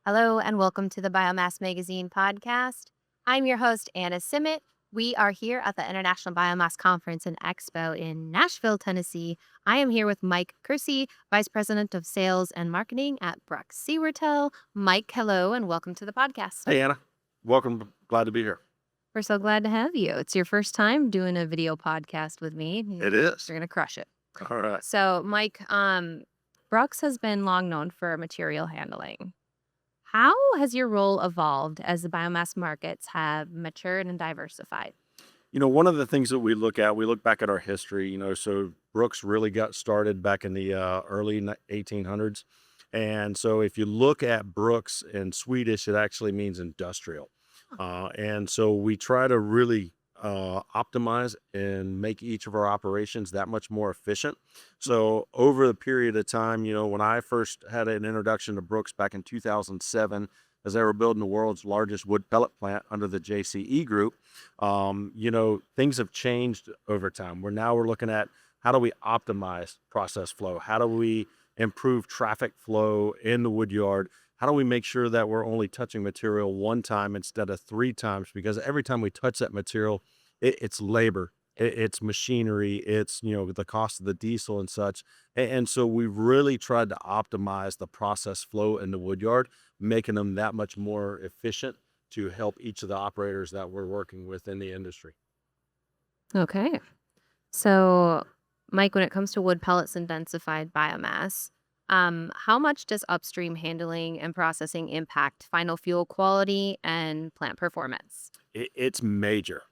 Hello and welcome to the Biomass Magazine podcast. I'm your host, Anna Simet. We are here at the International Biomass Conference and Expo in Nashville, Tennessee. I am here with Mike Curci, Vice President of Sales and Marketing at BRUKS SIWERTELL. Mike, hello and welcome to the podcast. Hey, Anna. Welcome. Glad to be here. We're so glad to have you. It's your first time doing a video podcast with me. It is. You're going to crush it. All right. So, Mike, BRUKS has been long known for material handling. How has your role evolved as the biomass markets have matured and diversified? One of the things that we look back at our history, so Brooks really got started back in the early 1800s. And so if you look at Brooks in Swedish, it actually means industrial. And so we try to really optimize and make each of our operations that much more efficient. So over the period of time, when I first had an introduction to Brooks back in 2007, as they were building the world's largest wood pellet plant under the JCE group, things have changed over time. We're looking at how do we optimize process flow? How do we improve traffic flow in the wood yard? How do we make sure that we're only touching material one time instead of three times? Because every time we touch that material, it's labor, it's machinery, it's the cost of the diesel and such. And so we've really tried to optimize the process flow in the wood yard, making them that much more efficient to help each of the operators that we're working with in the industry. Okay. So, Mike, when it comes to wood pellets and densified biomass, how much does upstream handling and processing impact final fuel quality and plant performance? It's major.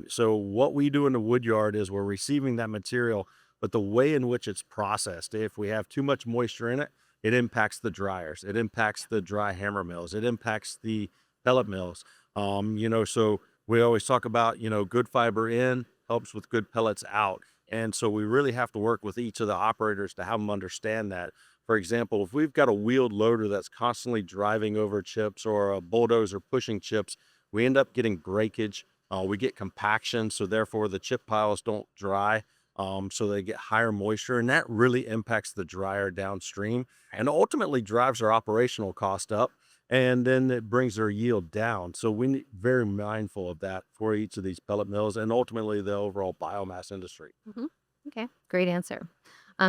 So what we do in the wood yard is we're receiving that material, but the way in which it's processed, if we have too much moisture in it, it impacts the dryers, it impacts the dry hammer mills, it impacts the pellet mills. So we always talk about, good fiber in helps with good pellets out. And so we really have to work with each of the operators to have them understand that. For example, if we've got a wheeled loader that's constantly driving over chips or a bulldozer pushing chips, we end up getting breakage. We get compaction, so therefore the chip piles don't dry, so they get higher moisture, and that really impacts the dryer downstream, and ultimately drives our operational cost up, and then it brings their yield down. So we need very mindful of that for each of these pellet mills, and ultimately the overall biomass industry. hmm Okay, great answer.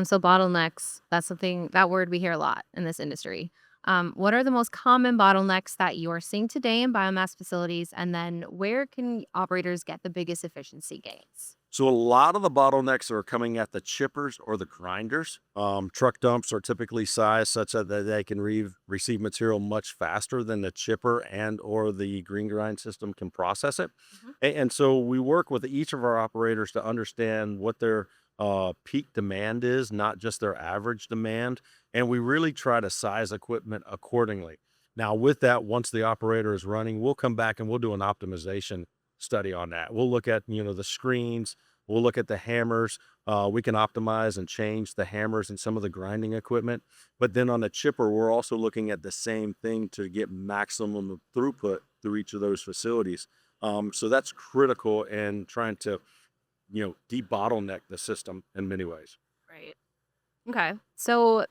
So bottlenecks, that's something, that word we hear a lot in this industry. What are the most common bottlenecks that you're seeing today in biomass facilities? And then where can operators get the biggest efficiency gains? So a lot of the bottlenecks are coming at the chippers or the grinders. Truck dumps are typically sized such that they can receive material much faster than the chipper and or the green grind system can process it. Mhm. And so we work with each of our operators to understand what their peak demand is, not just their average demand. And we really try to size equipment accordingly. Now, with that, once the operator is running, we'll come back and we'll do an optimization study on that. We'll look at, the screens, we'll look at the hammers. We can optimize and change the hammers and some of the grinding equipment. But then on the chipper, we're also looking at the same thing to get maximum throughput through each of those facilities. So that's critical in trying to, debottleneck the system in many ways. Right. Okay. So,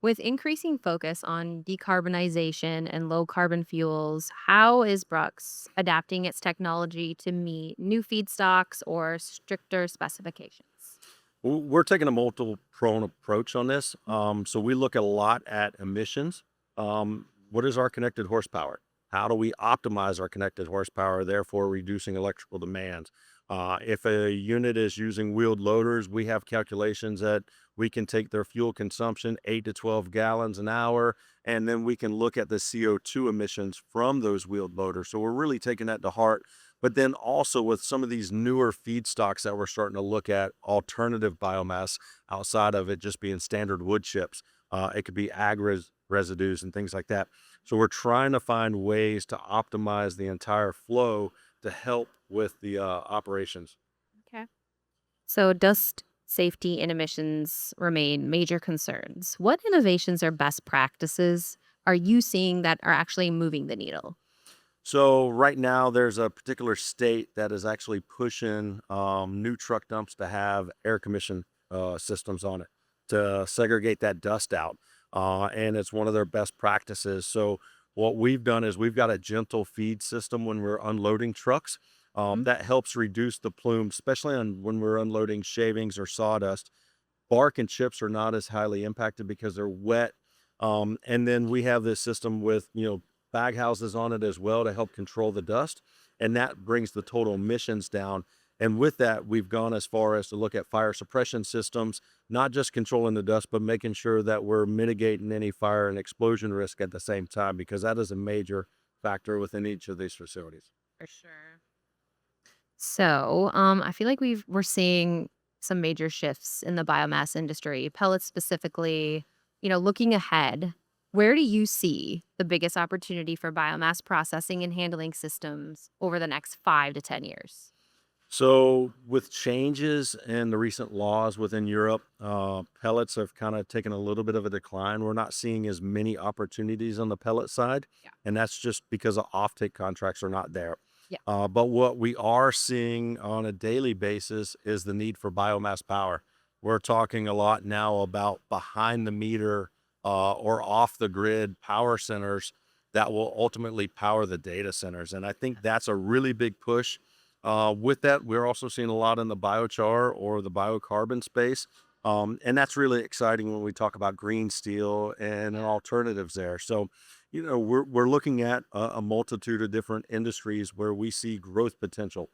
with increasing focus on decarbonization and low carbon fuels, how is Brooks adapting its technology to meet new feedstocks or stricter specifications? We're taking a multiple prone approach on this. So we look a lot at emissions. What is our connected horsepower? How do we optimize our connected horsepower, therefore reducing electrical demands? If a unit is using wheeled loaders, we have calculations that we can take their fuel consumption 8 to 12 gallons an hour, and then we can look at the CO2 emissions from those wheeled loaders. So we're really taking that to heart. But then also with some of these newer feedstocks that we're starting to look at, alternative biomass outside of it just being standard wood chips. It could be residues and things like that. So we're trying to find ways to optimize the entire flow to help with the operations. Okay. So, dust safety and emissions remain major concerns. What innovations or best practices are you seeing that are actually moving the needle? So right now, there's a particular state that is actually pushing new truck dumps to have air commission systems on it to segregate that dust out, and it's one of their best practices. So What we've done is we've got a gentle feed system when we're unloading trucks. Mhm. That helps reduce the plume, especially on when we're unloading shavings or sawdust. Bark and chips are not as highly impacted because they're wet. And then we have this system with, bag houses on it as well to help control the dust. And that brings the total emissions down. And with that, we've gone as far as to look at fire suppression systems, not just controlling the dust, but making sure that we're mitigating any fire and explosion risk at the same time, because that is a major factor within each of these facilities. For sure. So, I feel like we're seeing some major shifts in the biomass industry, pellets specifically. Looking ahead, where do you see the biggest opportunity for biomass processing and handling systems over the next 5 to 10 years? So, with changes in the recent laws within Europe, pellets have kind of taken a little bit of a decline. We're not seeing as many opportunities on the pellet side, Yeah. and that's just because the offtake contracts are not there. Yeah. But what we are seeing on a daily basis is the need for biomass power. We're talking a lot now about behind the meter or off the grid power centers that will ultimately power the data centers. And I think that's a really big push. With that, we're also seeing a lot in the biochar or the biocarbon space. And that's really exciting when we talk about green steel and alternatives there. So, we're looking at a multitude of different industries where we see growth potential.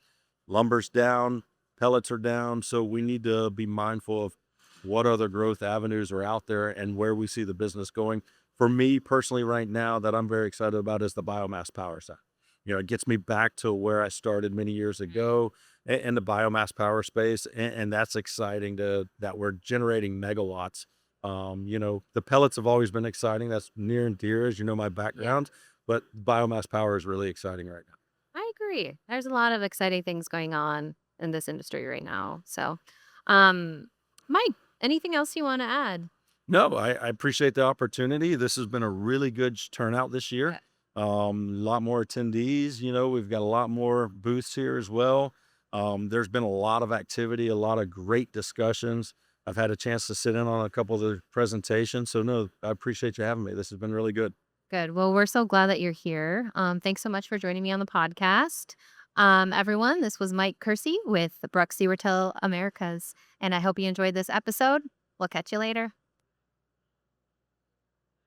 Lumber's down, pellets are down, so we need to be mindful of what other growth avenues are out there and where we see the business going. For me personally, right now, that I'm very excited about is the biomass power side. It gets me back to where I started many years ago in the biomass power space, and that's exciting to that we're generating megawatts. The pellets have always been exciting. That's near and dear, as you know, my Yeah. background, but biomass power is really exciting right now. I agree. There's a lot of exciting things going on in this industry right now. So, um, Mike, anything else you want to add? No, I appreciate the opportunity. This has been a really good turnout this year. Yeah. A lot more attendees. We've got a lot more booths here as well. There's been a lot of activity, a lot of great discussions. I've had a chance to sit in on a couple of the presentations. So, no, I appreciate you having me. This has been really good. Good. Well, we're so glad that you're here. Thanks so much for joining me on the podcast. Everyone, this was Mike Curci with the BRUKS SIWERTELL Americas, and I hope you enjoyed this episode. We'll catch you later.